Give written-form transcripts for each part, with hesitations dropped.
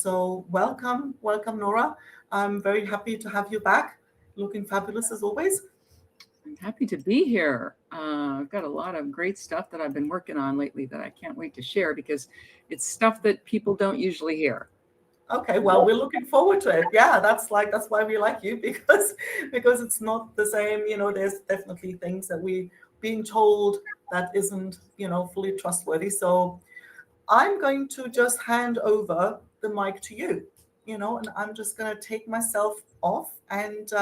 So welcome, Nora. I'm very happy to have you back. Looking fabulous as always. I'm happy to be here. I've got a lot of great stuff that I've been working on lately that I can't wait to share because it's stuff that people don't usually hear. Okay, well, we're looking forward to it. Yeah, that's why we like you because it's not the same. There's definitely things that we being told that isn't fully trustworthy. So I'm going to just hand over the mic to you. And I'm just going to take myself off and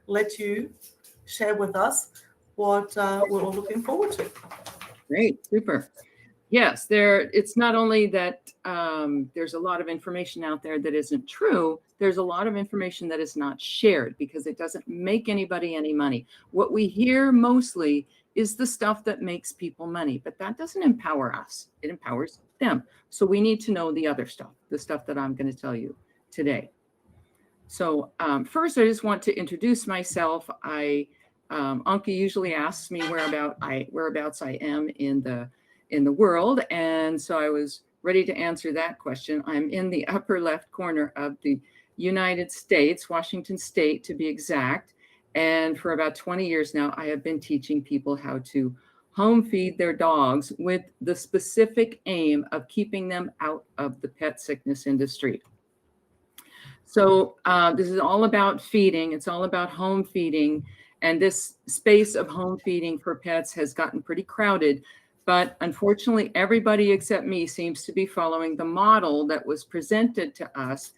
let you share with us what we're all looking forward to. Great, super. Yes, it's not only that there's a lot of information out there that isn't true, there's a lot of information that is not shared because it doesn't make anybody any money. What we hear mostly is the stuff that makes people money, but that doesn't empower us. It empowers them. So we need to know the other stuff, the stuff that I'm going to tell you today. So first, I just want to introduce myself. Anki usually asks me whereabouts I am in the world, and so I was ready to answer that question. I'm in the upper left corner of the United States, Washington State to be exact, and for about 20 years now, I have been teaching people how to home feed their dogs with the specific aim of keeping them out of the pet sickness industry. So this is all about feeding. It's all about home feeding. And this space of home feeding for pets has gotten pretty crowded. But unfortunately, everybody except me seems to be following the model that was presented to us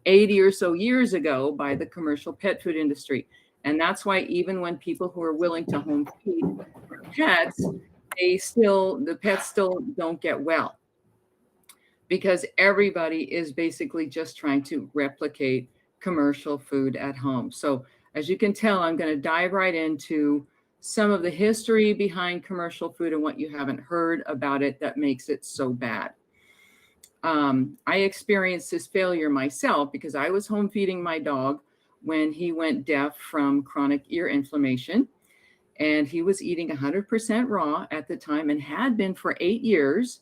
80 or so years ago by the commercial pet food industry. And that's why even when people who are willing to home feed pets, the pets still don't get well, because everybody is basically just trying to replicate commercial food at home. So as you can tell, I'm going to dive right into some of the history behind commercial food and what you haven't heard about it that makes it so bad. I experienced this failure myself because I was home feeding my dog when he went deaf from chronic ear inflammation. And he was eating 100% raw at the time and had been for 8 years.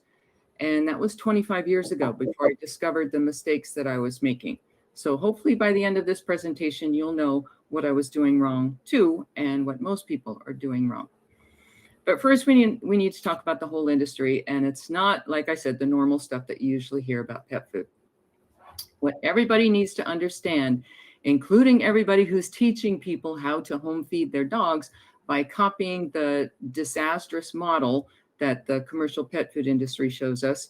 And that was 25 years ago before I discovered the mistakes that I was making. So hopefully by the end of this presentation, you'll know what I was doing wrong too, and what most people are doing wrong. But first, we need to talk about the whole industry. And it's not, like I said, the normal stuff that you usually hear about pet food. What everybody needs to understand, including everybody who's teaching people how to home feed their dogs by copying the disastrous model that the commercial pet food industry shows us,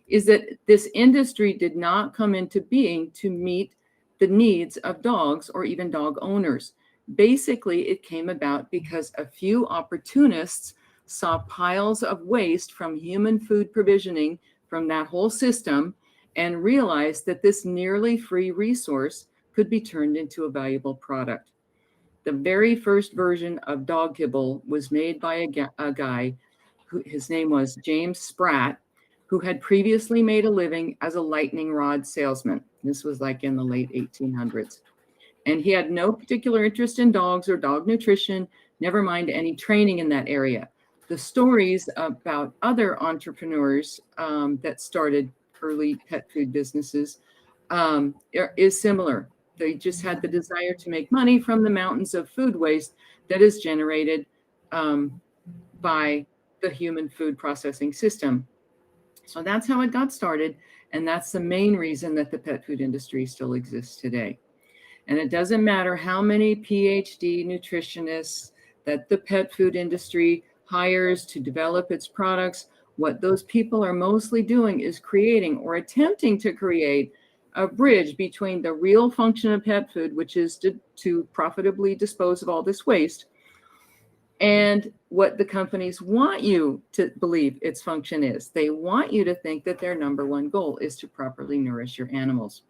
is that this industry did not come into being to meet the needs of dogs or even dog owners. Basically, it came about because a few opportunists saw piles of waste from human food provisioning from that whole system and realized that this nearly free resource could be turned into a valuable product. The very first version of dog kibble was made by a guy his name was James Spratt, who had previously made a living as a lightning rod salesman. This was like in the late 1800s. And he had no particular interest in dogs or dog nutrition, never mind any training in that area. The stories about other entrepreneurs that started early pet food businesses is similar. They just had the desire to make money from the mountains of food waste that is generated by the human food processing system. So that's how it got started. And that's the main reason that the pet food industry still exists today. And it doesn't matter how many PhD nutritionists that the pet food industry hires to develop its products, what those people are mostly doing is creating or attempting to create a bridge between the real function of pet food, which is to profitably dispose of all this waste, and what the companies want you to believe its function is. They want you to think that their number one goal is to properly nourish your animals.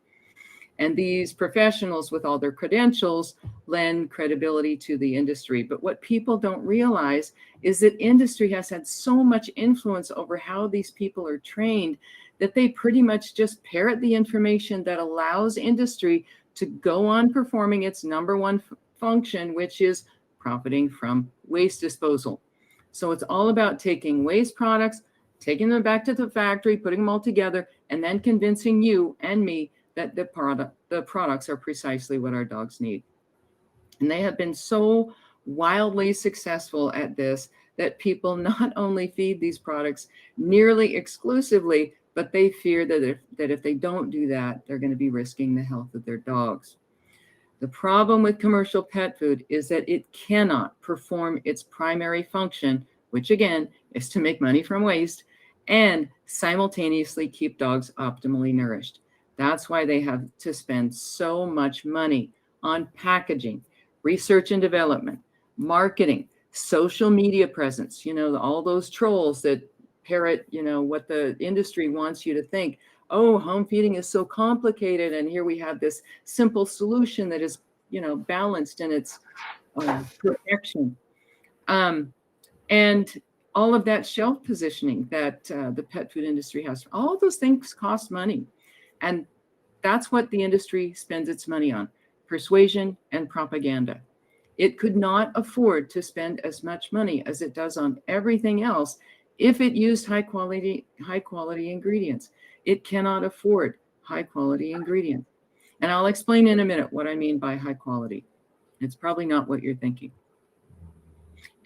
And these professionals with all their credentials lend credibility to the industry. But what people don't realize is that industry has had so much influence over how these people are trained that they pretty much just parrot the information that allows industry to go on performing its number one function, which is profiting from waste disposal. So it's all about taking waste products, taking them back to the factory, putting them all together, and then convincing you and me that the products are precisely what our dogs need. And they have been so wildly successful at this that people not only feed these products nearly exclusively, but they fear that if they don't do that, they're going to be risking the health of their dogs. The problem with commercial pet food is that it cannot perform its primary function, which again is to make money from waste, and simultaneously keep dogs optimally nourished. That's why they have to spend so much money on packaging, research and development, marketing, social media presence, all those trolls that parrot, what the industry wants you to think. Oh, home feeding is so complicated, and here we have this simple solution that is, balanced in its perfection. And all of that shelf positioning that the pet food industry has, all those things cost money. And that's what the industry spends its money on: persuasion and propaganda. It could not afford to spend as much money as it does on everything else if it used high quality ingredients. It cannot afford high quality ingredients. And I'll explain in a minute what I mean by high quality. It's probably not what you're thinking.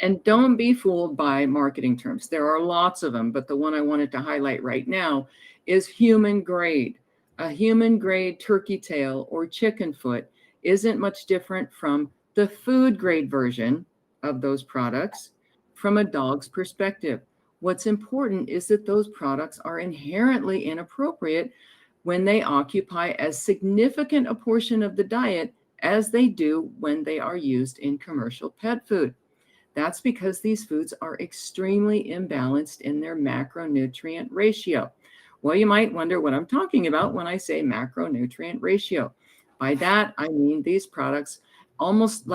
And don't be fooled by marketing terms. There are lots of them, but the one I wanted to highlight right now is human grade. A human grade turkey tail or chicken foot isn't much different from the food grade version of those products from a dog's perspective. What's important is that those products are inherently inappropriate when they occupy as significant a portion of the diet as they do when they are used in commercial pet food. That's because these foods are extremely imbalanced in their macronutrient ratio. Well, you might wonder what I'm talking about when I say macronutrient ratio. By that, I mean these products, almost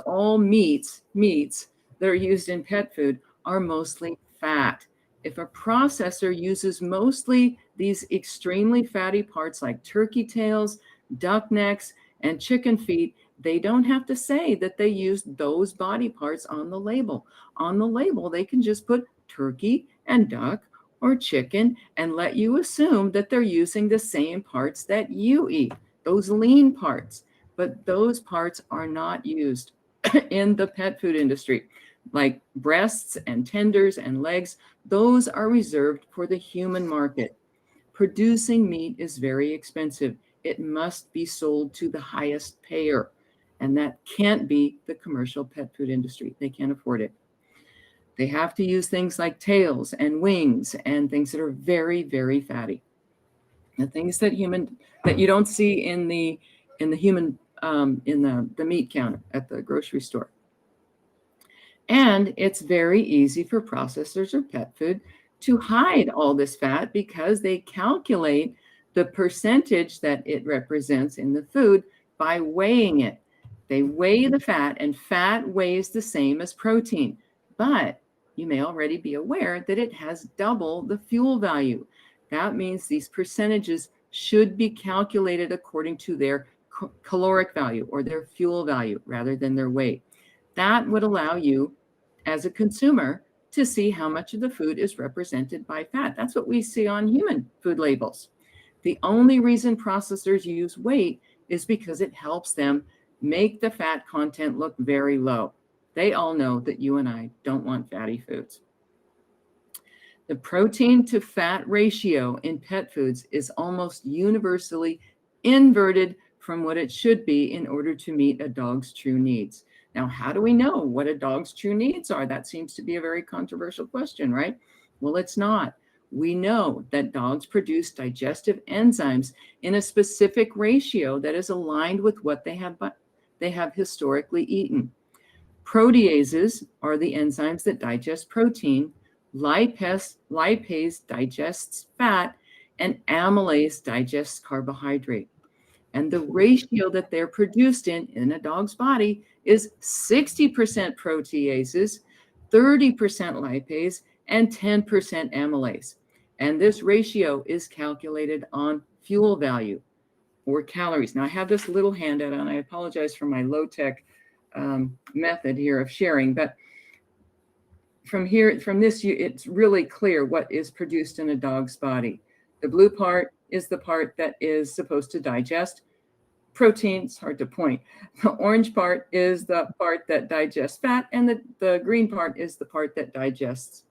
all meats that are used in pet food are mostly fat. If a processor uses mostly these extremely fatty parts like turkey tails, duck necks, and chicken feet, they don't have to say that they used those body parts on the label. On the label, they can just put turkey and duck or chicken and let you assume that they're using the same parts that you eat, those lean parts. But those parts are not used in the pet food industry. Like breasts and tenders and legs, those are reserved for the human market. Producing meat is very expensive. It must be sold to the highest payer. And that can't be the commercial pet food industry. They can't afford it. They have to use things like tails and wings and things that are very, very fatty. The things that you don't see in the human in the meat counter at the grocery store. And it's very easy for processors or pet food to hide all this fat because they calculate the percentage that it represents in the food by weighing it. They weigh the fat, and fat weighs the same as protein. But you may already be aware that it has double the fuel value. That means these percentages should be calculated according to their caloric value or their fuel value rather than their weight. That would allow you as a consumer to see how much of the food is represented by fat. That's what we see on human food labels. The only reason processors use weight is because it helps them make the fat content look very low. They all know that you and I don't want fatty foods. The protein to fat ratio in pet foods is almost universally inverted from what it should be in order to meet a dog's true needs. Now, how do we know what a dog's true needs are? That seems to be a very controversial question, right? Well, it's not. We know that dogs produce digestive enzymes in a specific ratio that is aligned with what they have historically eaten. Proteases are the enzymes that digest protein, lipase digests fat, and amylase digests carbohydrate. And the ratio that they're produced in a dog's body is 60% proteases, 30% lipase, and 10% amylase. And this ratio is calculated on fuel value or calories. Now, I have this little handout, and I apologize for my low-tech method here of sharing, but from this, it's really clear what is produced in a dog's body. The blue part is the part that is supposed to digest protein. It's hard to point. The orange part is the part that digests fat, and the green part is the part that digests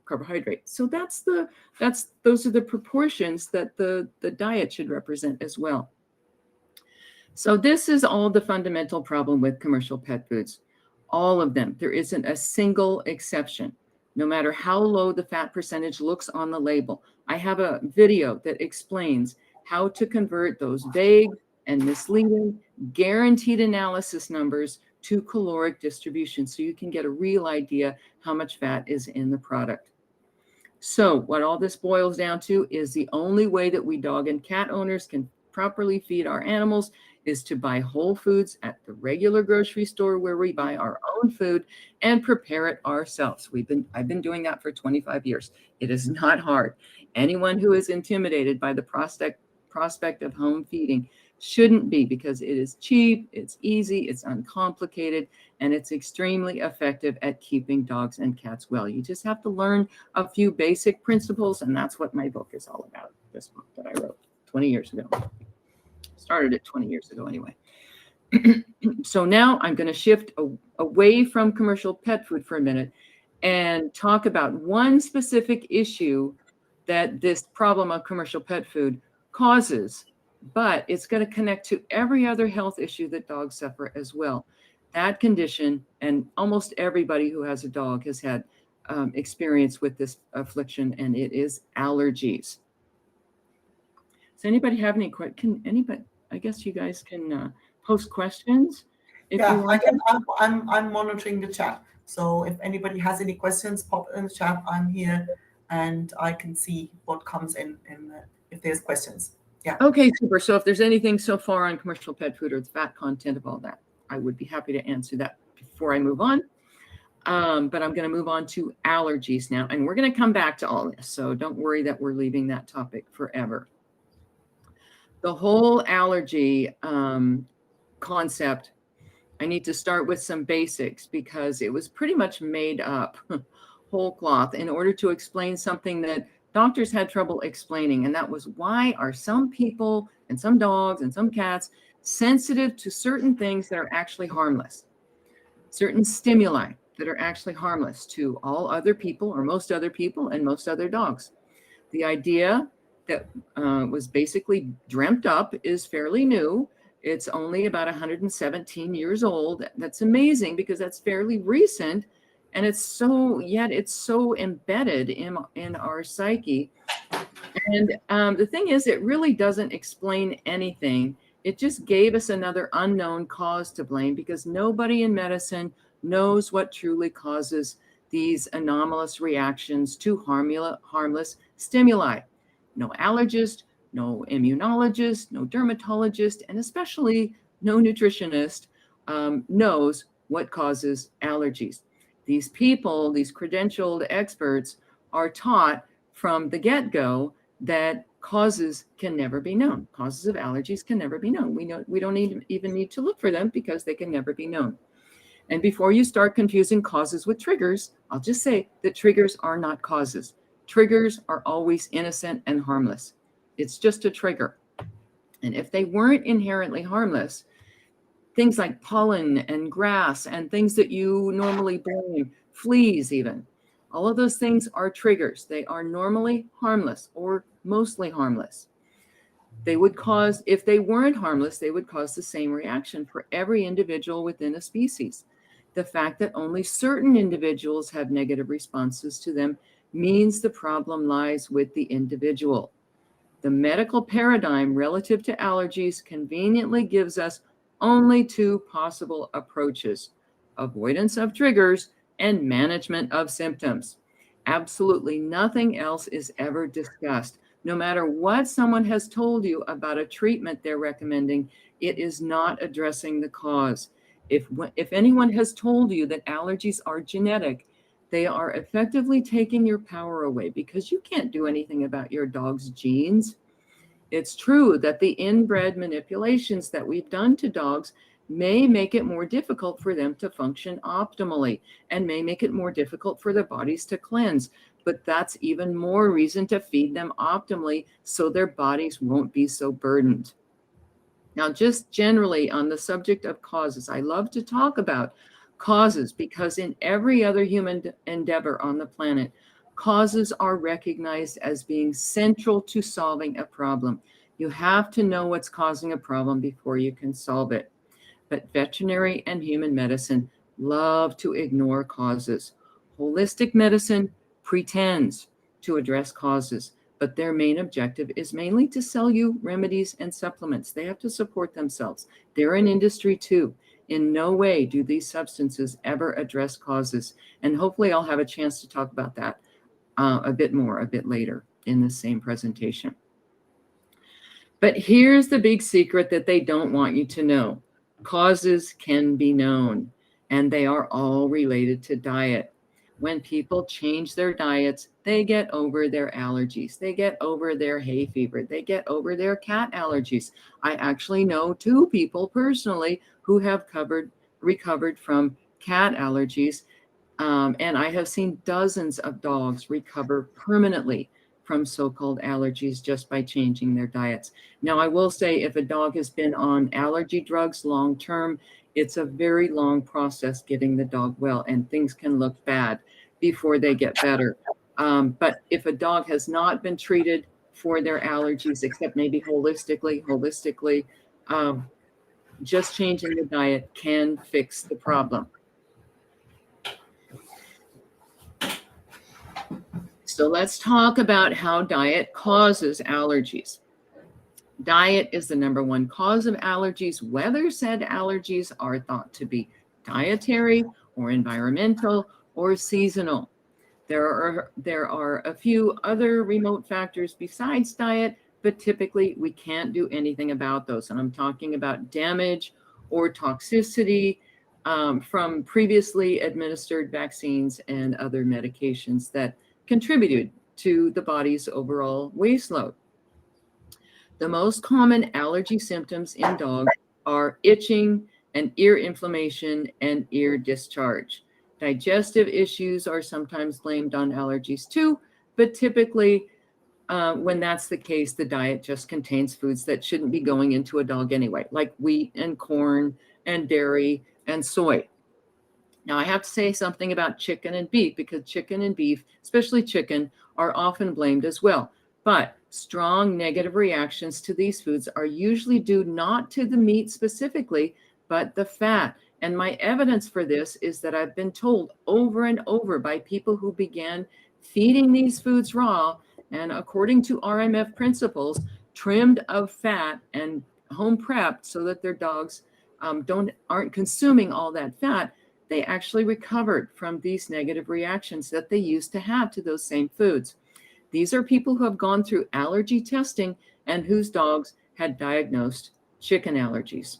carbohydrate. So those are the proportions that the diet should represent as well. So this is all the fundamental problem with commercial pet foods. All of them. There isn't a single exception, no matter how low the fat percentage looks on the label. I have a video that explains how to convert those vague and misleading guaranteed analysis numbers to caloric distribution so you can get a real idea how much fat is in the product. So what all this boils down to is the only way that we dog and cat owners can properly feed our animals is to buy whole foods at the regular grocery store where we buy our own food and prepare it ourselves. I've been doing that for 25 years. It is not hard. Anyone who is intimidated by the prospect of home feeding shouldn't be, because it is cheap, it's easy, it's uncomplicated, and it's extremely effective at keeping dogs and cats well. You just have to learn a few basic principles, and that's what my book is all about, this book that I wrote 20 years ago. Started it 20 years ago anyway. So now I'm going to shift away from commercial pet food for a minute and talk about one specific issue that this problem of commercial pet food causes, but it's going to connect to every other health issue that dogs suffer as well. That condition, and almost everybody who has a dog has had experience with this affliction, and it is allergies. Does anybody have any questions? Anybody? I guess you guys can post questions if you want. I'm monitoring the chat. So if anybody has any questions, pop in the chat. I'm here, and I can see what comes in if there's questions. Yeah. Okay, super. So if there's anything so far on commercial pet food or the fat content of all that, I would be happy to answer that before I move on. But I'm going to move on to allergies now, and we're going to come back to all this. So don't worry that we're leaving that topic forever. The whole allergy concept, I need to start with some basics because it was pretty much made up whole cloth in order to explain something that doctors had trouble explaining. And that was, why are some people and some dogs and some cats sensitive to certain things that are actually harmless, certain stimuli that are actually harmless to all other people or most other people and most other dogs. The idea that was basically dreamt up is fairly new. It's only about 117 years old. That's amazing because that's fairly recent, and it's so embedded in our psyche. And the thing is, it really doesn't explain anything. It just gave us another unknown cause to blame, because nobody in medicine knows what truly causes these anomalous reactions to harmless stimuli. No allergist, no immunologist, no dermatologist, and especially no nutritionist knows what causes allergies. These people, these credentialed experts, are taught from the get-go that causes can never be known. Causes of allergies can never be known. We don't even need to look for them because they can never be known. And before you start confusing causes with triggers, I'll just say that triggers are not causes. Triggers are always innocent and harmless. It's just a trigger. And if they weren't inherently harmless, things like pollen and grass and things that you normally blame, fleas even, all of those things are triggers. They are normally harmless or mostly harmless. They would cause, if they weren't harmless, they would cause the same reaction for every individual within a species. The fact that only certain individuals have negative responses to them means the problem lies with the individual. The medical paradigm relative to allergies conveniently gives us only two possible approaches: avoidance of triggers and management of symptoms. Absolutely nothing else is ever discussed. No matter what someone has told you about a treatment they're recommending, it is not addressing the cause. If anyone has told you that allergies are genetic, they are effectively taking your power away, because you can't do anything about your dog's genes. It's true that the inbred manipulations that we've done to dogs may make it more difficult for them to function optimally and may make it more difficult for their bodies to cleanse. but that's even more reason to feed them optimally so their bodies won't be so burdened. Now, just generally on the subject of causes, I love to talk about causes because in every other human endeavor on the planet, causes are recognized as being central to solving a problem. You have to know what's causing a problem before you can solve it. But veterinary and human medicine love to ignore causes. Holistic medicine pretends to address causes, but their main objective is mainly to sell you remedies and supplements. They have to support themselves. They're an industry too. In no way do these substances ever address causes. And hopefully I'll have a chance to talk about that a bit more a bit later in the same presentation. But here's the big secret that they don't want you to know. Causes can be known, and they are all related to diet. When people change their diets, they get over their allergies. They get over their hay fever. They get over their cat allergies. I actually know 2 people personally who have recovered from cat allergies. And I have seen dozens of dogs recover permanently from so-called allergies just by changing their diets. Now, I will say if a dog has been on allergy drugs long-term, it's a very long process getting the dog well, and things can look bad before they get better. But if a dog has not been treated for their allergies, except maybe holistically, just changing the diet can fix the problem. So let's talk about how diet causes allergies. Diet is the #1 cause of allergies, whether said allergies are thought to be dietary or environmental or seasonal. There are a few other remote factors besides diet, but typically we can't do anything about those. And I'm talking about damage or toxicity from previously administered vaccines and other medications that contributed to the body's overall waste load. The most common allergy symptoms in dogs are itching and ear inflammation and ear discharge. Digestive issues are sometimes blamed on allergies too, but typically when that's the case, the diet just contains foods that shouldn't be going into a dog anyway, like wheat and corn and dairy and soy. Now, I have to say something about chicken and beef because chicken and beef, especially chicken, are often blamed as well. But strong negative reactions to these foods are usually due not to the meat specifically, but the fat. And my evidence for this is that I've been told over and over by people who began feeding these foods raw and according to RMF principles, trimmed of fat and home prepped so that their dogs aren't consuming all that fat. They actually recovered from these negative reactions that they used to have to those same foods. These are people who have gone through allergy testing and whose dogs had diagnosed chicken allergies.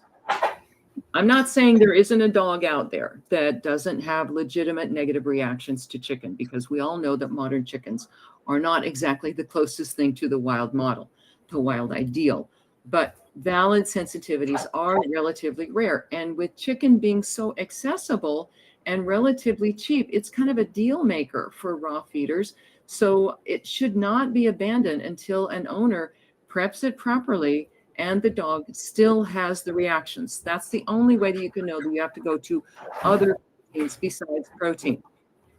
I'm not saying there isn't a dog out there that doesn't have legitimate negative reactions to chicken, because we all know that modern chickens are not exactly the closest thing to the wild model, the wild ideal. But valid sensitivities are relatively rare. And with chicken being so accessible and relatively cheap, it's kind of a deal maker for raw feeders. So it should not be abandoned until an owner preps it properly and the dog still has the reactions. That's the only way that you can know that you have to go to other proteins besides protein.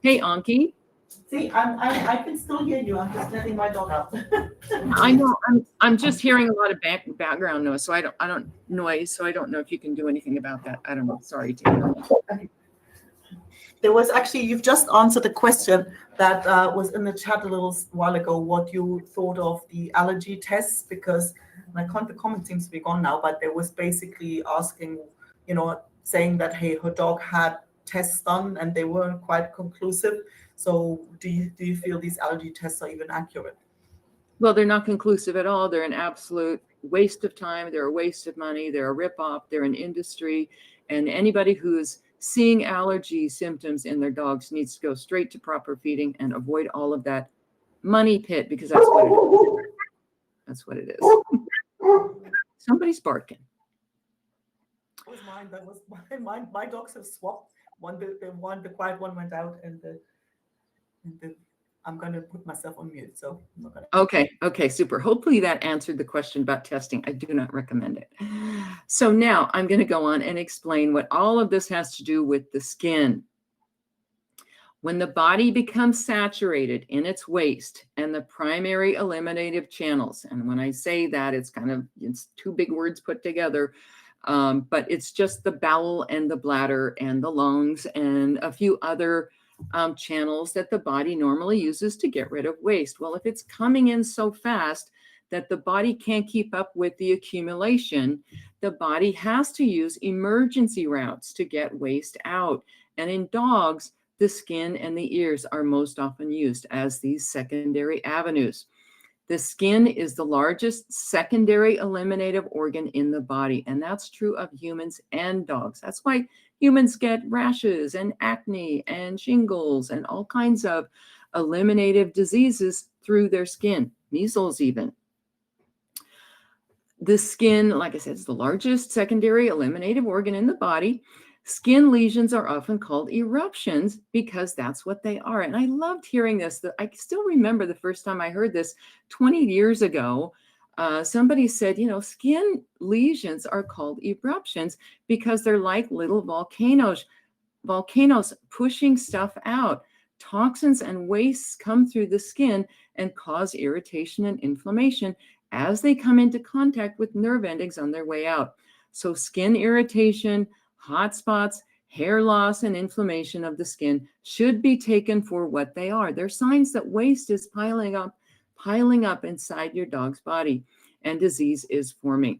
Hey, Anki. See, I can still hear you. I'm just letting my dog out. I know I'm just hearing a lot of background noise, so I don't know if you can do anything about that. I don't know. Sorry, Taylor. There was actually, you've just answered a question that was in the chat a little while ago, what you thought of the allergy tests, because the comment seems to be gone now, but there was basically asking, saying that, hey, her dog had tests done and they weren't quite conclusive. So do you feel these allergy tests are even accurate? Well, they're not conclusive at all. They're an absolute waste of time. They're a waste of money. They're a ripoff. They're an industry. And anybody who's seeing allergy symptoms in their dogs needs to go straight to proper feeding and avoid all of that money pit, because that's what it is. That's what it is. Somebody's barking. That was mine. That was mine. My dogs have swapped. The quiet one went out, and the I'm going to put myself on mute, so I'm not going to. Okay, super. Hopefully that answered the question about testing. I do not recommend it. So now I'm going to go on and explain what all of this has to do with the skin. When the body becomes saturated in its waste and the primary eliminative channels, and when I say that, it's two big words put together, but it's just the bowel and the bladder and the lungs and a few other channels that the body normally uses to get rid of waste. Well, if it's coming in so fast that the body can't keep up with the accumulation, the body has to use emergency routes to get waste out. And in dogs, the skin and the ears are most often used as these secondary avenues. The skin is the largest secondary eliminative organ in the body, and that's true of humans and dogs. That's why humans get rashes and acne and shingles and all kinds of eliminative diseases through their skin, measles even. The skin, like I said, is the largest secondary eliminative organ in the body. Skin lesions are often called eruptions because that's what they are. And I loved hearing this. I still remember the first time I heard this 20 years ago. Somebody said, skin lesions are called eruptions because they're like little volcanoes pushing stuff out. Toxins and wastes come through the skin and cause irritation and inflammation as they come into contact with nerve endings on their way out. So skin irritation, hot spots, hair loss, and inflammation of the skin should be taken for what they are. They're signs that waste is piling up inside your dog's body and disease is forming.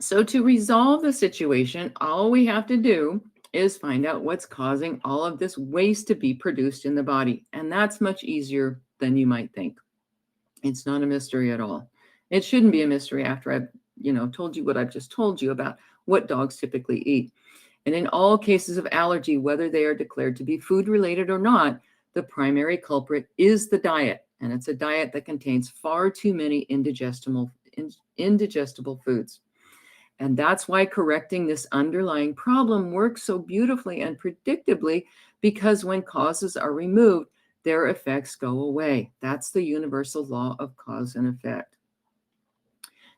So to resolve the situation, all we have to do is find out what's causing all of this waste to be produced in the body. And that's much easier than you might think. It's not a mystery at all. It shouldn't be a mystery after I've, told you what I've just told you about what dogs typically eat. And in all cases of allergy, whether they are declared to be food related or not, the primary culprit is the diet. And it's a diet that contains far too many indigestible foods. And that's why correcting this underlying problem works so beautifully and predictably, because when causes are removed, their effects go away. That's the universal law of cause and effect.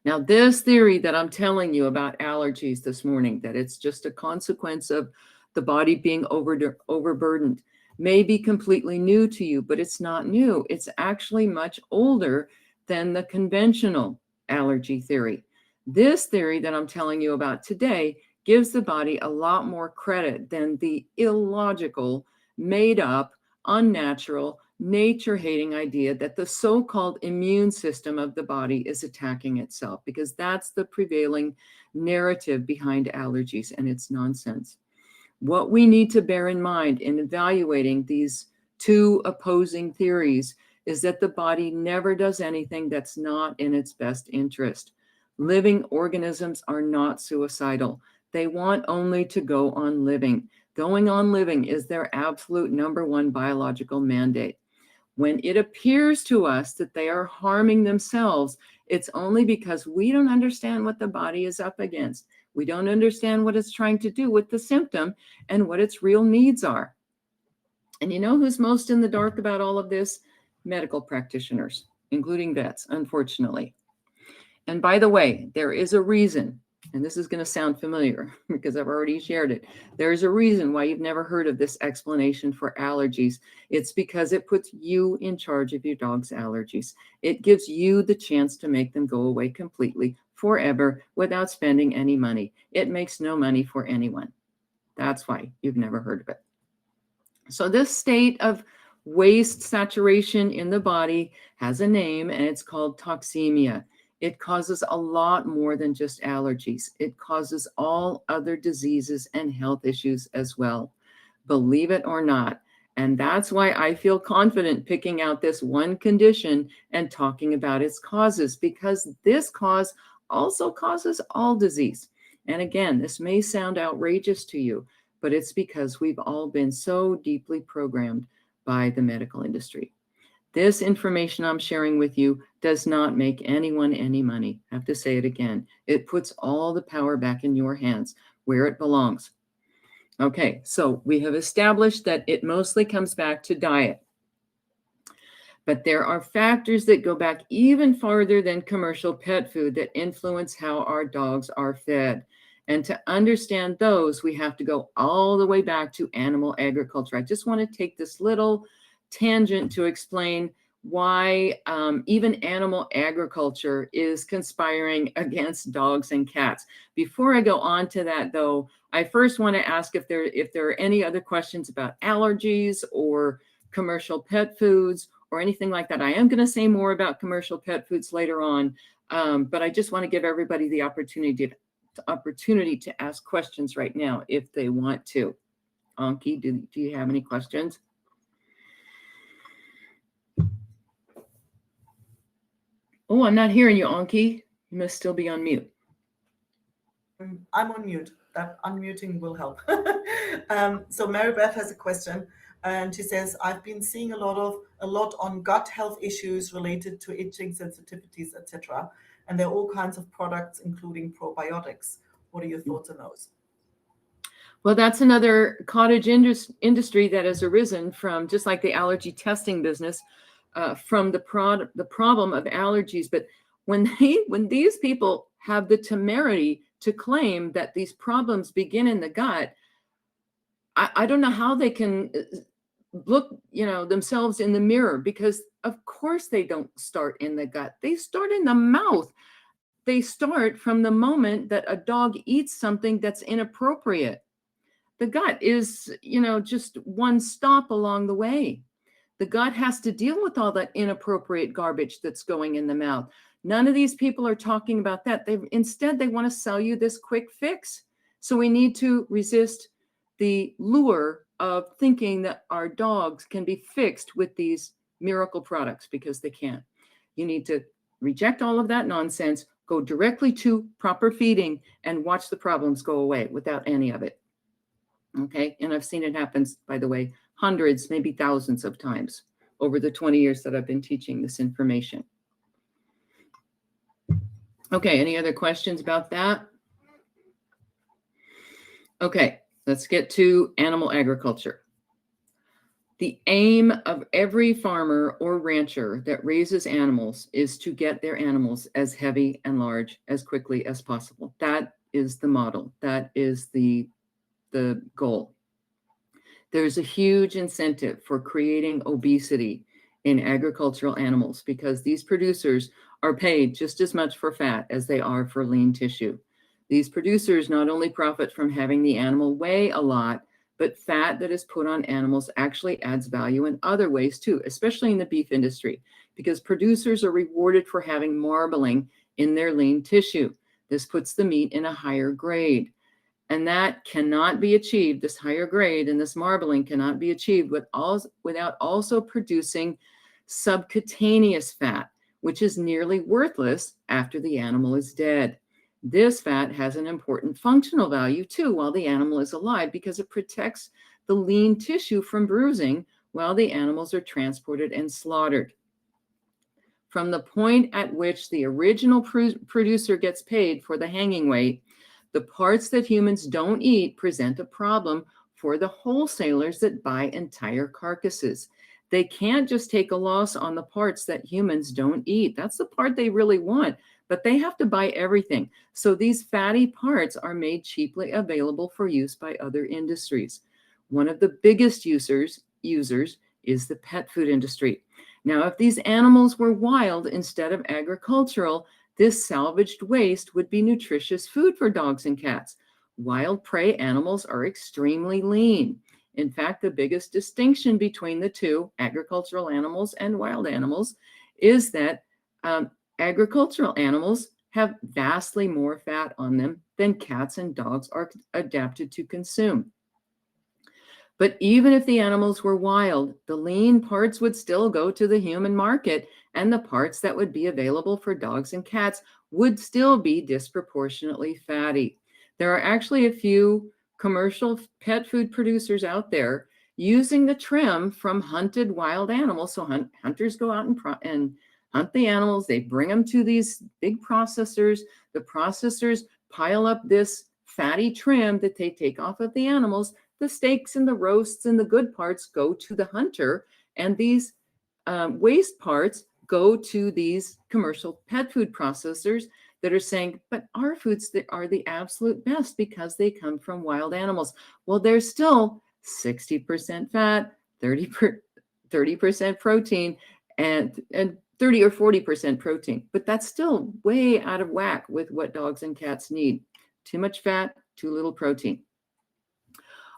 Now, this theory that I'm telling you about allergies this morning, that it's just a consequence of the body being overburdened, may be completely new to you, but it's not new. It's actually much older than the conventional allergy theory. This theory that I'm telling you about today gives the body a lot more credit than the illogical, made up, unnatural, nature-hating idea that the so-called immune system of the body is attacking itself, because that's the prevailing narrative behind allergies, and it's nonsense. What we need to bear in mind in evaluating these two opposing theories is that the body never does anything that's not in its best interest. Living organisms are not suicidal. They want only to go on living. Going on living is their absolute number one biological mandate. When it appears to us that they are harming themselves, it's only because we don't understand what the body is up against. We don't understand what it's trying to do with the symptom and what its real needs are. And you know who's most in the dark about all of this? Medical practitioners, including vets, unfortunately. And by the way, there is a reason, and this is going to sound familiar because I've already shared it. There is a reason why you've never heard of this explanation for allergies. It's because it puts you in charge of your dog's allergies. It gives you the chance to make them go away completely, forever, without spending any money. It makes no money for anyone. That's why you've never heard of it. So this state of waste saturation in the body has a name, and it's called toxemia. It causes a lot more than just allergies. It causes all other diseases and health issues as well, believe it or not. And that's why I feel confident picking out this one condition and talking about its causes, because this cause also causes all disease. And again, this may sound outrageous to you, but it's because we've all been so deeply programmed by the medical industry. This information I'm sharing with you does not make anyone any money. I have to say it again. It puts all the power back in your hands, where it belongs. Okay, so we have established that it mostly comes back to diet. But there are factors that go back even farther than commercial pet food that influence how our dogs are fed. And to understand those, we have to go all the way back to animal agriculture. I just want to take this little tangent to explain why even animal agriculture is conspiring against dogs and cats. Before I go on to that, though, I first want to ask if there are any other questions about allergies or commercial pet foods or anything like that. I am going to say more about commercial pet foods later on, but I just want to give everybody the opportunity to ask questions right now if they want to. Anki, do you have any questions? Oh, I'm not hearing you, Anki. You must still be on mute. I'm on mute. That unmuting will help. So Mary Beth has a question, and she says, I've been seeing a lot on gut health issues related to itching, sensitivities, etc. And there are all kinds of products, including probiotics. What are your thoughts on those? Well, that's another cottage industry that has arisen from, just like the allergy testing business, from the problem of allergies. But when these people have the temerity to claim that these problems begin in the gut, I don't know how they can look, themselves in the mirror, because of course they don't start in the gut. They start in the mouth. They start from the moment that a dog eats something that's inappropriate. The gut is, just one stop along the way. The gut has to deal with all that inappropriate garbage that's going in the mouth. None of these people are talking about that. Instead, they want to sell you this quick fix. So we need to resist the lure of thinking that our dogs can be fixed with these miracle products, because they can't. You need to reject all of that nonsense, go directly to proper feeding, and watch the problems go away without any of it. Okay, and I've seen it happen, by the way, hundreds, maybe thousands of times over the 20 years that I've been teaching this information. Okay, any other questions about that? Okay, let's get to animal agriculture. The aim of every farmer or rancher that raises animals is to get their animals as heavy and large as quickly as possible. That is the model. That is the goal. There's a huge incentive for creating obesity in agricultural animals, because these producers are paid just as much for fat as they are for lean tissue. These producers not only profit from having the animal weigh a lot, but fat that is put on animals actually adds value in other ways too, especially in the beef industry, because producers are rewarded for having marbling in their lean tissue. This puts the meat in a higher grade. And that cannot be achieved, this higher grade and this marbling cannot be achieved without also producing subcutaneous fat, which is nearly worthless after the animal is dead. This fat has an important functional value too while the animal is alive, because it protects the lean tissue from bruising while the animals are transported and slaughtered. From the point at which the original producer gets paid for the hanging weight, the parts that humans don't eat present a problem for the wholesalers that buy entire carcasses. They can't just take a loss on the parts that humans don't eat. That's the part they really want, but they have to buy everything. So these fatty parts are made cheaply available for use by other industries. One of the biggest users is the pet food industry. Now, if these animals were wild instead of agricultural, this salvaged waste would be nutritious food for dogs and cats. Wild prey animals are extremely lean. In fact, the biggest distinction between the two, agricultural animals and wild animals, is that agricultural animals have vastly more fat on them than cats and dogs are adapted to consume. But even if the animals were wild, the lean parts would still go to the human market, and the parts that would be available for dogs and cats would still be disproportionately fatty. There are actually a few commercial pet food producers out there using the trim from hunted wild animals. So hunters go out and hunt the animals. They bring them to these big processors. The processors pile up this fatty trim that they take off of the animals. the steaks and the roasts and the good parts go to the hunter, and these waste parts go to these commercial pet food processors that are saying, but our foods that are the absolute best because they come from wild animals. Well, there's still 60% fat, 30% protein, and 30 or 40% protein. But that's still way out of whack with what dogs and cats need. Too much fat, too little protein.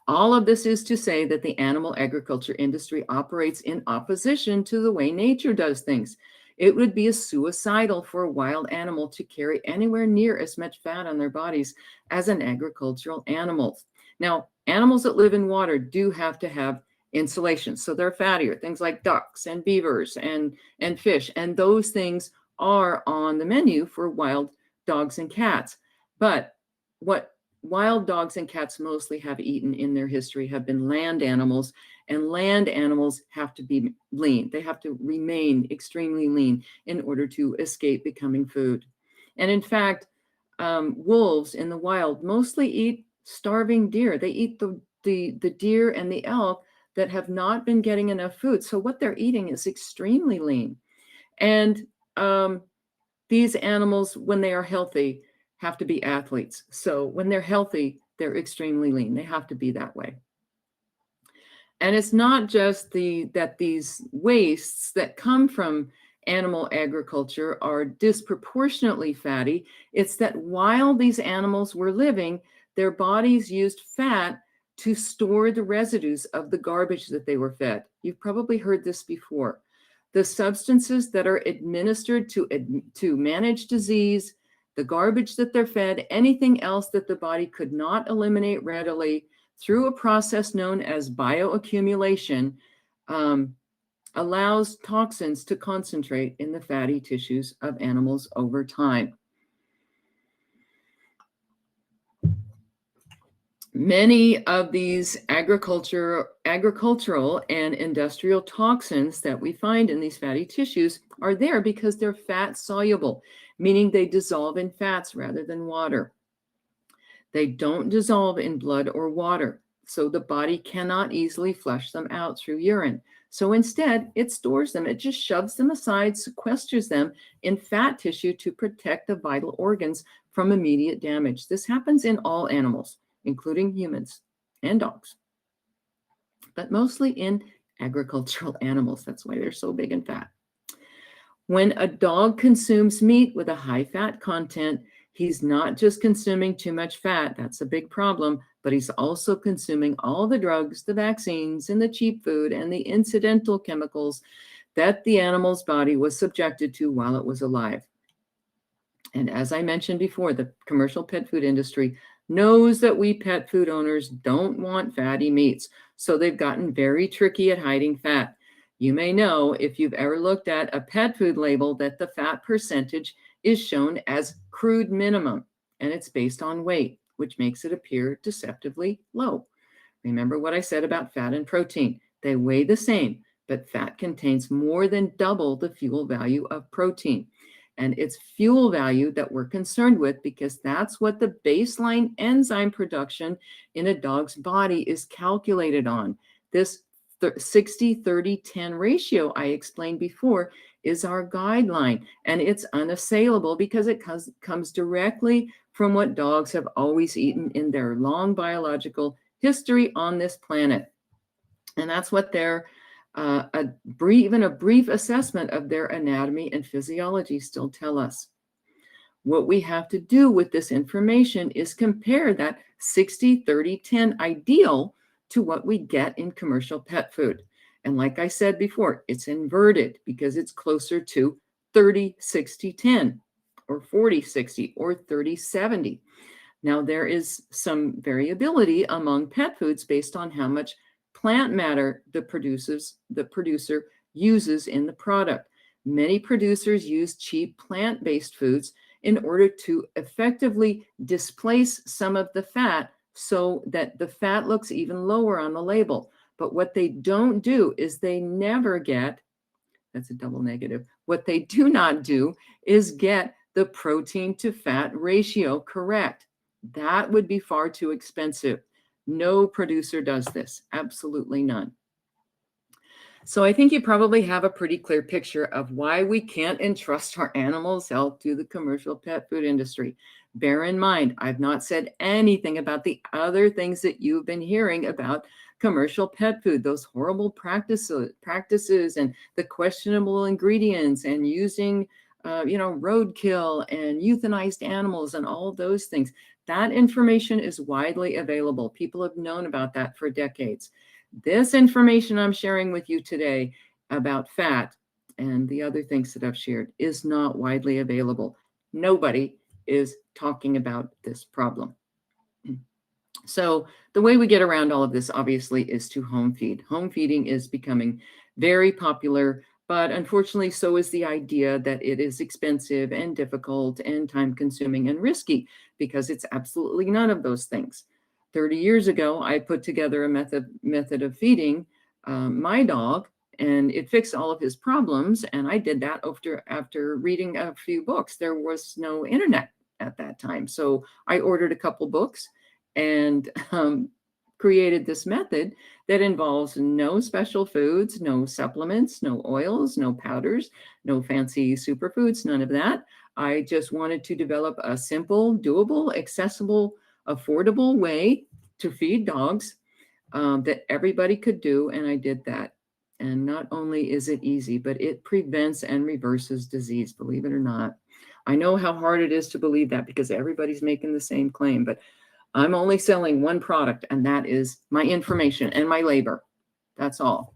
All of this is to say that the animal agriculture industry operates in opposition to the way nature does things. It would be suicidal for a wild animal to carry anywhere near as much fat on their bodies as an agricultural animal. Now, animals that live in water do have to have insulation, so they're fattier. Things like ducks and beavers and fish, and those things are on the menu for wild dogs and cats. But what wild dogs and cats mostly have eaten in their history have been land animals, and land animals have to be lean. They have to remain extremely lean in order to escape becoming food. And in fact, wolves in the wild mostly eat starving deer. They eat the deer and the elk that have not been getting enough food. So what they're eating is extremely lean. And these animals, when they are healthy, have to be athletes. So when they're healthy, they're extremely lean. They have to be that way. And it's not just that these wastes that come from animal agriculture are disproportionately fatty. It's that while these animals were living, their bodies used fat to store the residues of the garbage that they were fed. You've probably heard this before. The substances that are administered to manage disease, the garbage that they're fed, anything else that the body could not eliminate readily through a process known as bioaccumulation, allows toxins to concentrate in the fatty tissues of animals over time. Many of these agricultural and industrial toxins that we find in these fatty tissues are there because they're fat soluble, meaning they dissolve in fats rather than water. They don't dissolve in blood or water, so the body cannot easily flush them out through urine. So instead, it stores them. It just shoves them aside, sequesters them in fat tissue to protect the vital organs from immediate damage. This happens in all animals, including humans and dogs, but mostly in agricultural animals. That's why they're so big and fat. When a dog consumes meat with a high fat content, he's not just consuming too much fat, that's a big problem, but he's also consuming all the drugs, the vaccines, and the cheap food, and the incidental chemicals that the animal's body was subjected to while it was alive. And as I mentioned before, the commercial pet food industry knows that we pet food owners don't want fatty meats, so they've gotten very tricky at hiding fat. You may know, if you've ever looked at a pet food label, that the fat percentage is shown as crude minimum, and it's based on weight, which makes it appear deceptively low. Remember what I said about fat and protein. They weigh the same, but fat contains more than double the fuel value of protein. And it's fuel value that we're concerned with because that's what the baseline enzyme production in a dog's body is calculated on. This 60-30-10 ratio I explained before is our guideline, and it's unassailable because it comes directly from what dogs have always eaten in their long biological history on this planet. And that's what their even a brief assessment of their anatomy and physiology still tell us. What we have to do with this information is compare that 60-30-10 ideal to what we get in commercial pet food. And like I said before, it's inverted because it's closer to 30-60-10 or 40-60 or 30-70. Now, there is some variability among pet foods based on how much plant matter the producer uses in the product. Many producers use cheap plant-based foods in order to effectively displace some of the fat so that the fat looks even lower on the label. But what they don't do is they never get, that's a double negative, what they do not do is get the protein to fat ratio correct. That would be far too expensive. No producer does this, absolutely none. So I think you probably have a pretty clear picture of why we can't entrust our animals' health to the commercial pet food industry. Bear in mind, I've not said anything about the other things that you've been hearing about commercial pet food, those horrible practices and the questionable ingredients and using roadkill and euthanized animals and all those things. That information is widely available. People have known about that for decades. This information I'm sharing with you today about fat and the other things that I've shared is not widely available. Nobody is talking about this problem. So the way we get around all of this, obviously, is to home feed. Home feeding is becoming very popular, but unfortunately, so is the idea that it is expensive and difficult and time-consuming and risky, because it's absolutely none of those things. 30 years ago, I put together a method of feeding my dog, and it fixed all of his problems. And I did that after reading a few books. There was no internet at that time, so I ordered a couple books and created this method that involves no special foods, no supplements, no oils, no powders, no fancy superfoods, none of that. I just wanted to develop a simple, doable, accessible, affordable way to feed dogs that everybody could do, and I did that. And not only is it easy, but it prevents and reverses disease, believe it or not. I know how hard it is to believe that because everybody's making the same claim, but I'm only selling one product, and that is my information and my labor. That's all.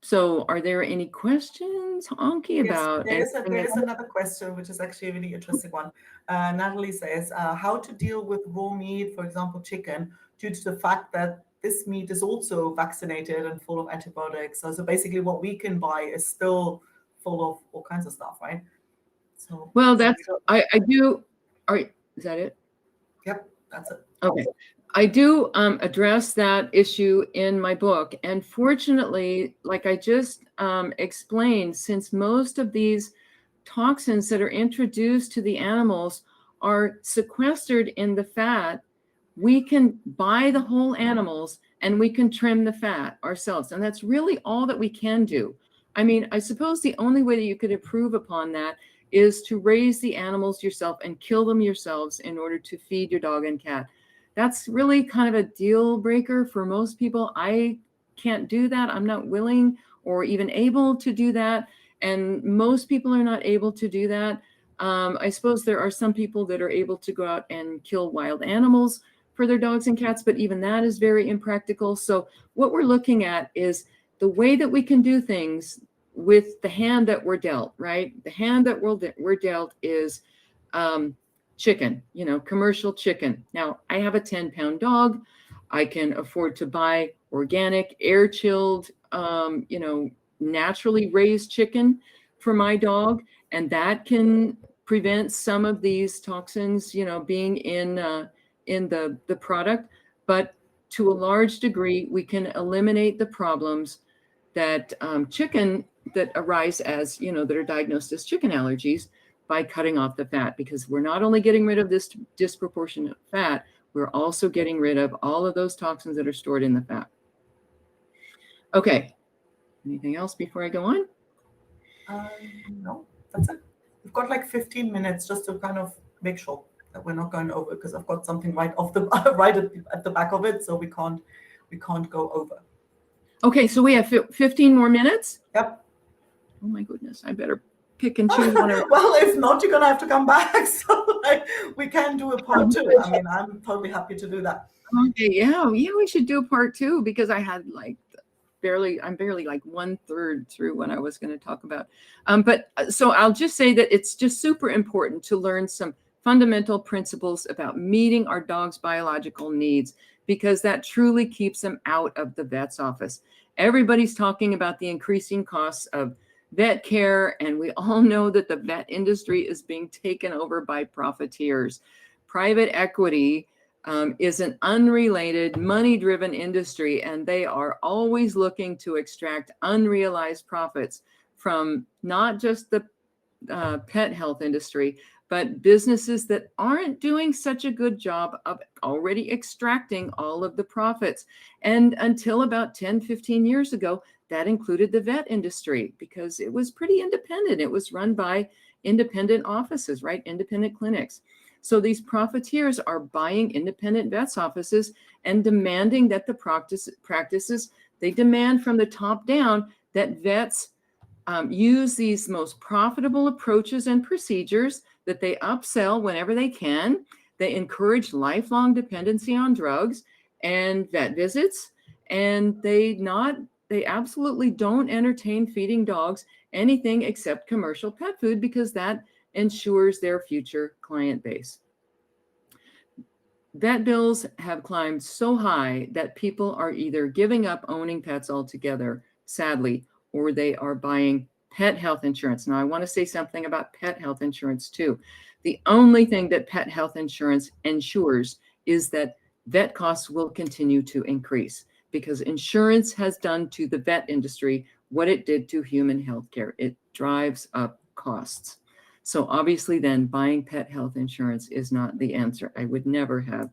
So are there any questions, Anki, about Yes, there is another question, which is actually a really interesting one. Natalie says, how to deal with raw meat, for example, chicken, due to the fact that this meat is also vaccinated and full of antibiotics. So basically what we can buy is still full of all kinds of stuff, right? So, well, that's, I do, all right, is that it? Yep, that's it. Okay. I do address that issue in my book. And fortunately, like I just explained, since most of these toxins that are introduced to the animals are sequestered in the fat, we can buy the whole animals and we can trim the fat ourselves. And that's really all that we can do. I mean, I suppose the only way that you could improve upon that is to raise the animals yourself and kill them yourselves in order to feed your dog and cat. That's really kind of a deal breaker for most people. I can't do that. I'm not willing or even able to do that. And most people are not able to do that. I suppose there are some people that are able to go out and kill wild animals for their dogs and cats, but even that is very impractical. So what we're looking at is the way that we can do things with the hand that we're dealt, right? The hand that we're dealt is chicken, commercial chicken. Now, I have a 10-pound dog. I can afford to buy organic, air-chilled, naturally raised chicken for my dog, and that can prevent some of these toxins, being in the product. But to a large degree, we can eliminate the problems that chicken that arise as, that are diagnosed as chicken allergies by cutting off the fat, because we're not only getting rid of this disproportionate fat, we're also getting rid of all of those toxins that are stored in the fat. Okay. Anything else before I go on? No, that's it. We've got like 15 minutes just to kind of make sure that we're not going over, because I've got something right off the right at the back of it, so we can't go over. Okay, so we have 15 more minutes. Yep. Oh my goodness, I better pick and choose one. Well, if not, you're gonna have to come back. So we can do a part two. I mean, I'm totally happy to do that. Okay, yeah, we should do a part two, because I had like I'm barely like 1/3 through what I was going to talk about. But so I'll just say that it's just super important to learn some fundamental principles about meeting our dog's biological needs, because that truly keeps them out of the vet's office. Everybody's talking about the increasing costs of vet care, and we all know that the vet industry is being taken over by profiteers. Private equity is an unrelated, money-driven industry, and they are always looking to extract unrealized profits from not just the pet health industry, But businesses that aren't doing such a good job of already extracting all of the profits. And until about 10, 15 years ago, that included the vet industry because it was pretty independent. It was run by independent offices, right? Independent clinics. So these profiteers are buying independent vets offices and demanding that the practices, they demand from the top down that vets use these most profitable approaches and procedures, that they upsell whenever they can. They encourage lifelong dependency on drugs and vet visits, and they absolutely don't entertain feeding dogs anything except commercial pet food because that ensures their future client base. Vet bills have climbed so high that people are either giving up owning pets altogether, sadly, or they are buying pet health insurance. Now, I want to say something about pet health insurance too. The only thing that pet health insurance ensures is that vet costs will continue to increase because insurance has done to the vet industry what it did to human healthcare. It drives up costs. So obviously then buying pet health insurance is not the answer. I would never have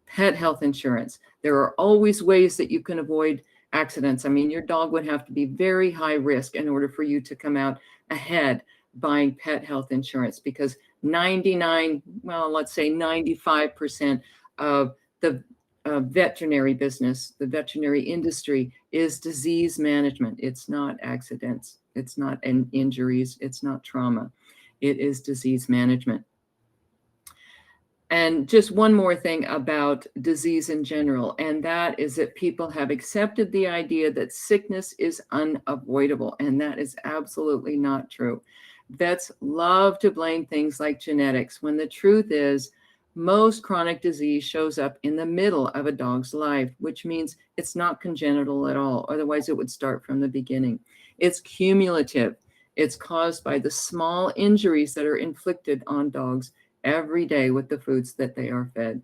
pet health insurance. There are always ways that you can avoid accidents. I mean, your dog would have to be very high risk in order for you to come out ahead buying pet health insurance because 95% of the veterinary business, the veterinary industry is disease management. It's not accidents. It's not injuries. It's not trauma. It is disease management. And just one more thing about disease in general, and that is that people have accepted the idea that sickness is unavoidable, and that is absolutely not true. Vets love to blame things like genetics, when the truth is most chronic disease shows up in the middle of a dog's life, which means it's not congenital at all. Otherwise, it would start from the beginning. It's cumulative. It's caused by the small injuries that are inflicted on dogs every day with the foods that they are fed.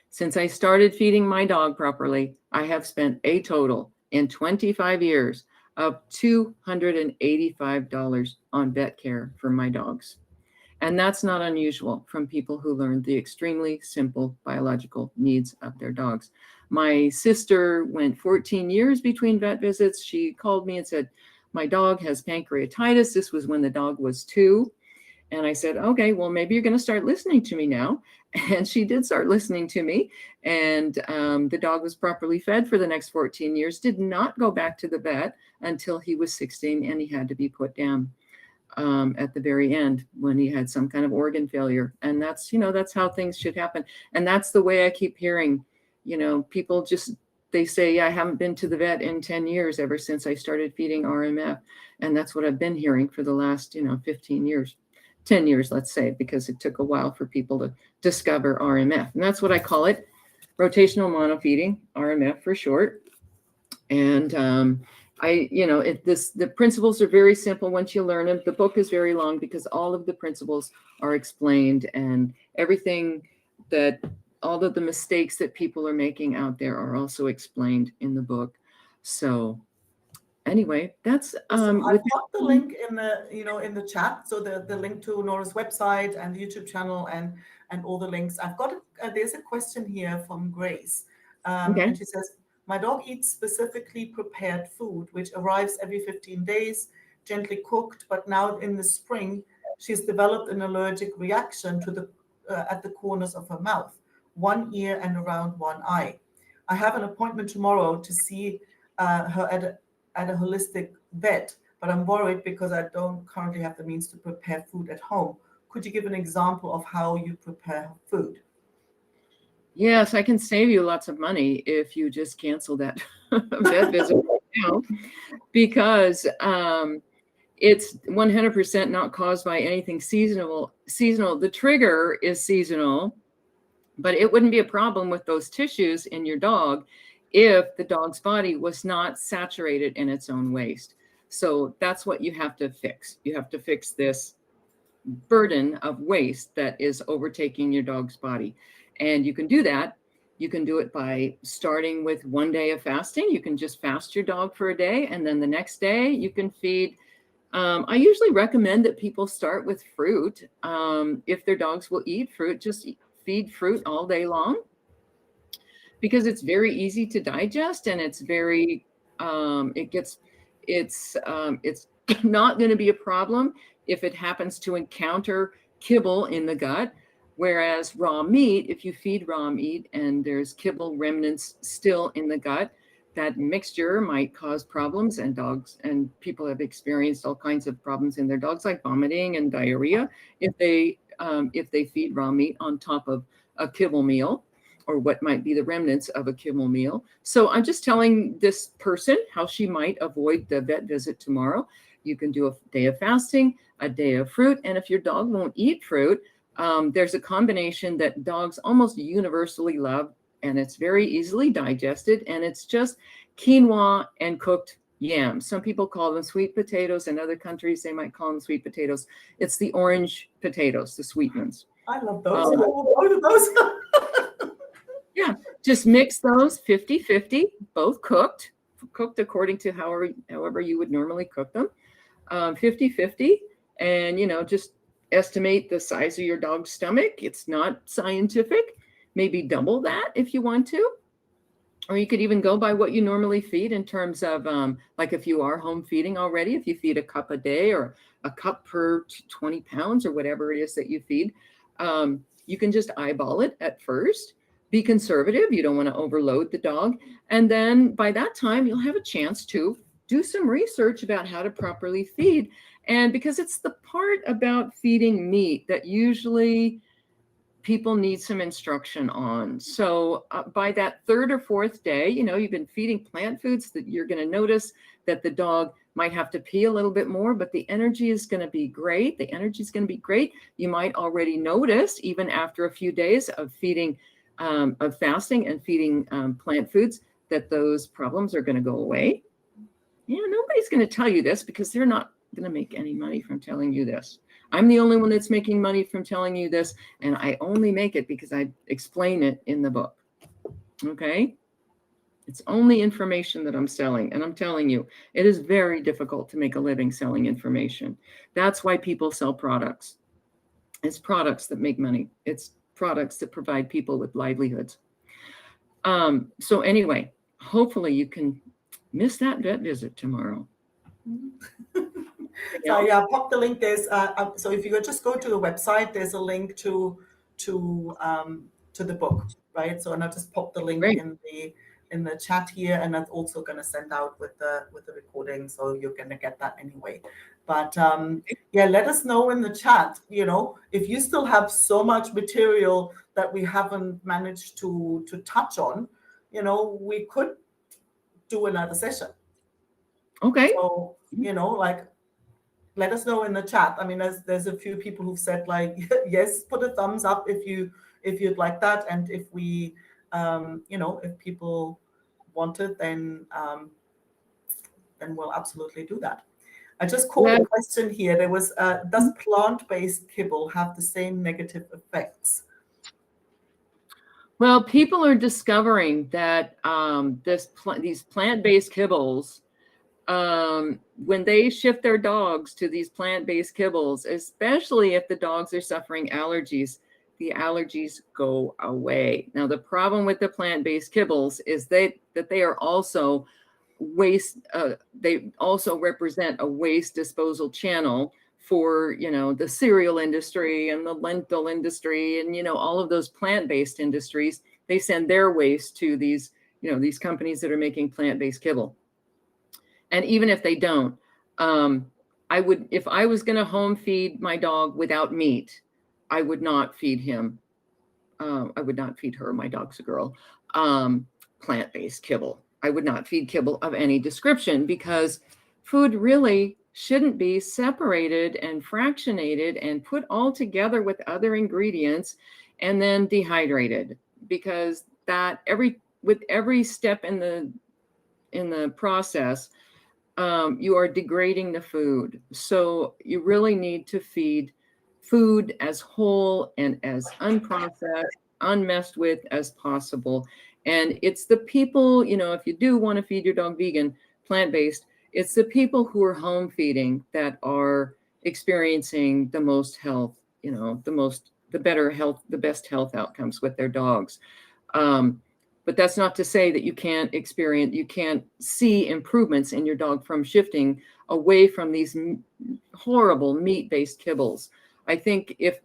Since I started feeding my dog properly, I have spent a total in 25 years of $285 on vet care for my dogs. And that's not unusual from people who learned the extremely simple biological needs of their dogs. My sister went 14 years between vet visits. She called me and said, my dog has pancreatitis. This was when the dog was 2. And I said, okay, well, maybe you're going to start listening to me now. And she did start listening to me. And the dog was properly fed for the next 14 years, did not go back to the vet until he was 16 and he had to be put down at the very end when he had some kind of organ failure. And that's, that's how things should happen. And that's the way I keep hearing, people just, they say, I haven't been to the vet in 10 years ever since I started feeding RMF. And that's what I've been hearing for the last, 15 years, 10 years, let's say, because it took a while for people to discover RMF. And that's what I call it, rotational monofeeding, RMF for short. And the principles are very simple once you learn them. The book is very long because all of the principles are explained, and all of the mistakes that people are making out there are also explained in the book. So anyway, that's I've got the link in the chat. So the link to Nora's website and the YouTube channel and all the links. I've got there's a question here from Grace, okay. and she says, my dog eats specifically prepared food, which arrives every 15 days, gently cooked. But now in the spring, she's developed an allergic reaction to the at the corners of her mouth, one ear and around one eye. I have an appointment tomorrow to see her at a holistic vet, but I'm worried because I don't currently have the means to prepare food at home. Could you give an example of how you prepare food? Yes, I can save you lots of money if you just cancel that vet visit right now, because it's 100% not caused by anything seasonal. The trigger is seasonal, but it wouldn't be a problem with those tissues in your dog if the dog's body was not saturated in its own waste. So that's what you have to fix. You have to fix this burden of waste that is overtaking your dog's body. And you can do that. You can do it by starting with 1 day of fasting. You can just fast your dog for a day, and then the next day you can feed I usually recommend that people start with fruit. If their dogs will eat fruit, just feed fruit all day long, because it's very easy to digest, and it's very it's not going to be a problem if it happens to encounter kibble in the gut. Whereas raw meat, if you feed raw meat and there's kibble remnants still in the gut, that mixture might cause problems, and dogs and people have experienced all kinds of problems in their dogs, like vomiting and diarrhea, if they feed raw meat on top of a kibble meal, or what might be the remnants of a kibble meal. So I'm just telling this person how she might avoid the vet visit tomorrow. You can do a day of fasting, a day of fruit, and if your dog won't eat fruit, there's a combination that dogs almost universally love, and it's very easily digested, and it's just quinoa and cooked yams. Some people call them sweet potatoes. In other countries, they might call them sweet potatoes. It's the orange potatoes, the sweet ones. I love those. I love both of those. Yeah, just mix those 50-50, both cooked according to however you would normally cook them, 50-50, and just estimate the size of your dog's stomach. It's not scientific. Maybe double that if you want to. Or you could even go by what you normally feed in terms of, like if you are home feeding already, if you feed a cup a day or a cup per 20 pounds or whatever it is that you feed, you can just eyeball it at first. Be conservative. You don't want to overload the dog. And then by that time, you'll have a chance to do some research about how to properly feed. And because it's the part about feeding meat that usually people need some instruction on. So by that third or fourth day, you've been feeding plant foods, that you're going to notice that the dog might have to pee a little bit more, but the energy is going to be great. The energy is going to be great. You might already notice, even after a few days of feeding, of fasting and feeding plant foods, that those problems are going to go away. Nobody's going to tell you this, because they're not going to make any money from telling you this. I'm the only one that's making money from telling you this, and I only make it because I explain it in the book. Okay? It's only information that I'm selling, and I'm telling you, it is very difficult to make a living selling information. That's why people sell products. It's products that make money. It's products that provide people with livelihoods. So anyway, hopefully you can miss that vet visit tomorrow. So yeah, pop the link. There's so if you just go to the website, there's a link to the book, right? So, and I'll just pop the link Great. in the chat here, and that's also going to send out with the recording, so you're going to get that anyway. But yeah, let us know in the chat, if you still have so much material that we haven't managed to touch on, we could do another session. Okay. So, let us know in the chat. I mean, there's a few people who've said, like, yes, put a thumbs up if you'd like that, and if we, if people want it, then we'll absolutely do that. I just caught a question here. There was, does plant-based kibble have the same negative effects? Well, people are discovering that these plant-based kibbles, when they shift their dogs to these plant-based kibbles, especially if the dogs are suffering allergies, the allergies go away. Now, the problem with the plant-based kibbles is that they are also waste. They also represent a waste disposal channel for, the cereal industry and the lentil industry and, all of those plant-based industries. They send their waste to these, these companies that are making plant-based kibble. And even if they don't, I would, if I was going to home feed my dog without meat, I would not feed him. I would not feed her, my dog's a girl, plant-based kibble. I would not feed kibble of any description, because food really shouldn't be separated and fractionated and put all together with other ingredients and then dehydrated, because with every step in the process, you are degrading the food. So you really need to feed food as whole and as unprocessed, unmessed with as possible. And it's the people, if you do want to feed your dog vegan, plant-based, It's the people who are home feeding that are experiencing the most health, the better health, the best health outcomes with their dogs. But that's not to say that you can't see improvements in your dog from shifting away from these horrible meat-based kibbles. I think if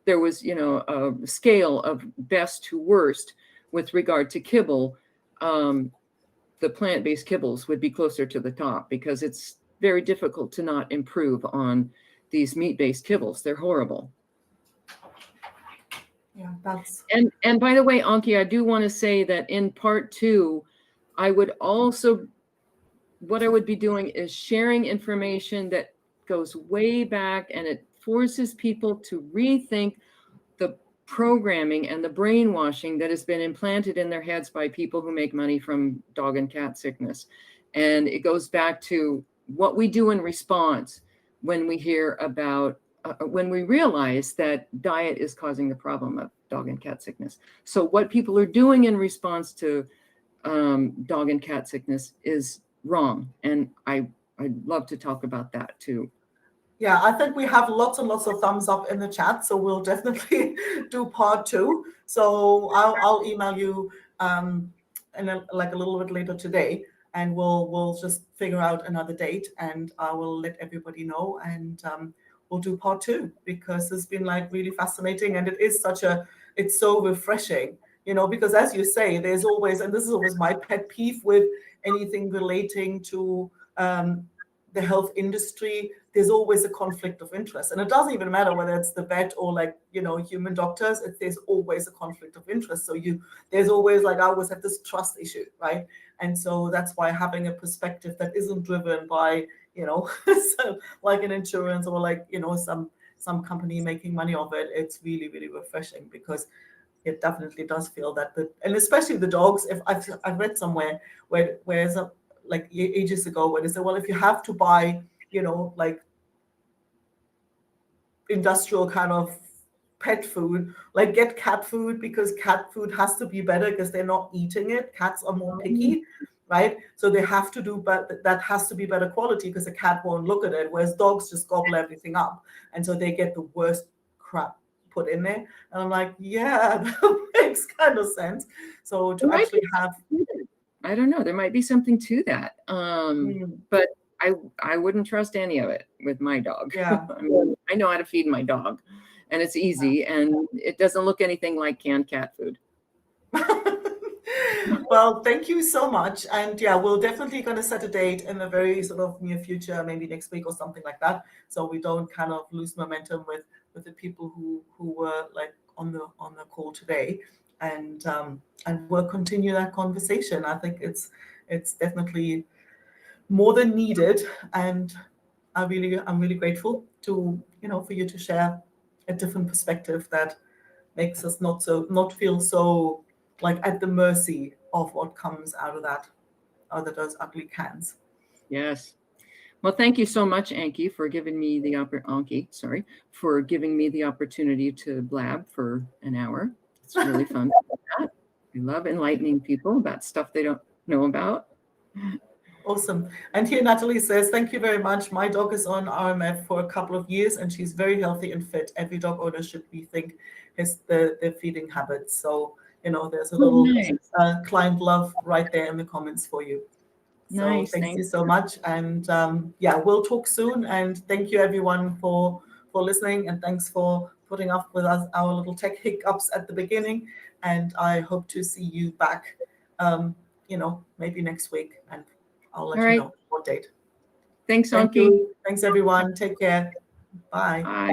there was, a scale of best to worst with regard to kibble, the plant-based kibbles would be closer to the top, because it's very difficult to not improve on these meat-based kibbles. They're horrible. Yeah, that's. And by the way, Anki, I do want to say that in part 2, what I would be doing is sharing information that goes way back, and it forces people to rethink the programming and the brainwashing that has been implanted in their heads by people who make money from dog and cat sickness. And it goes back to what we do in response when we hear about, when we realize that diet is causing the problem of dog and cat sickness. So what people are doing in response to dog and cat sickness is wrong. And I'd love to talk about that too. Yeah, I think we have lots and lots of thumbs up in the chat, so we'll definitely do part 2. So I'll email you like a little bit later today, and we'll just figure out another date, and I will let everybody know, and we'll do part 2, because it's been like really fascinating, and it's so refreshing, because as you say, there's always, and this is always my pet peeve with anything relating to the health industry, there's always a conflict of interest. And it doesn't even matter whether it's the vet or human doctors, there's always a conflict of interest. So there's always I always have this trust issue, right? And so that's why having a perspective that isn't driven by, like an insurance or some company making money of it, it's really, really refreshing, because it definitely does feel that, and especially the dogs. If I've read somewhere where ages ago, where they said, well, if you have to buy, industrial kind of pet food, get cat food, because cat food has to be better because they're not eating it. Cats are more picky, right? So they have to do, but that has to be better quality, because the cat won't look at it, whereas dogs just gobble everything up, and so they get the worst crap put in there. And I'm like, yeah, that makes kind of sense. So to actually have, I don't know, there might be something to that, but I wouldn't trust any of it with my dog. Yeah. I know how to feed my dog, and it's easy, and it doesn't look anything like canned cat food. Well, thank you so much. And yeah, we're definitely going to set a date in the very sort of near future, maybe next week or something like that, so we don't kind of lose momentum with the people who were on the call today, and we'll continue that conversation. I think it's definitely more than needed, and I'm really grateful to for you to share a different perspective that makes us not feel so at the mercy of what comes out of those ugly cans. Yes. Well, thank you so much, Anki, for giving me the opportunity to blab for an hour. It's really fun. I love enlightening people about stuff they don't know about. Awesome. And here Natalie says, thank you very much. My dog is on RMF for a couple of years, and she's very healthy and fit. Every dog owner should rethink their feeding habits. So, there's a little client love right there in the comments for you. So nice. Thank you so much. And yeah, we'll talk soon. And thank you everyone for listening, and thanks for putting up with us our little tech hiccups at the beginning. And I hope to see you back, maybe next week, and I'll let you know what date. Thanks, Thank Anki. you. Thanks everyone. Take care. Bye. Bye.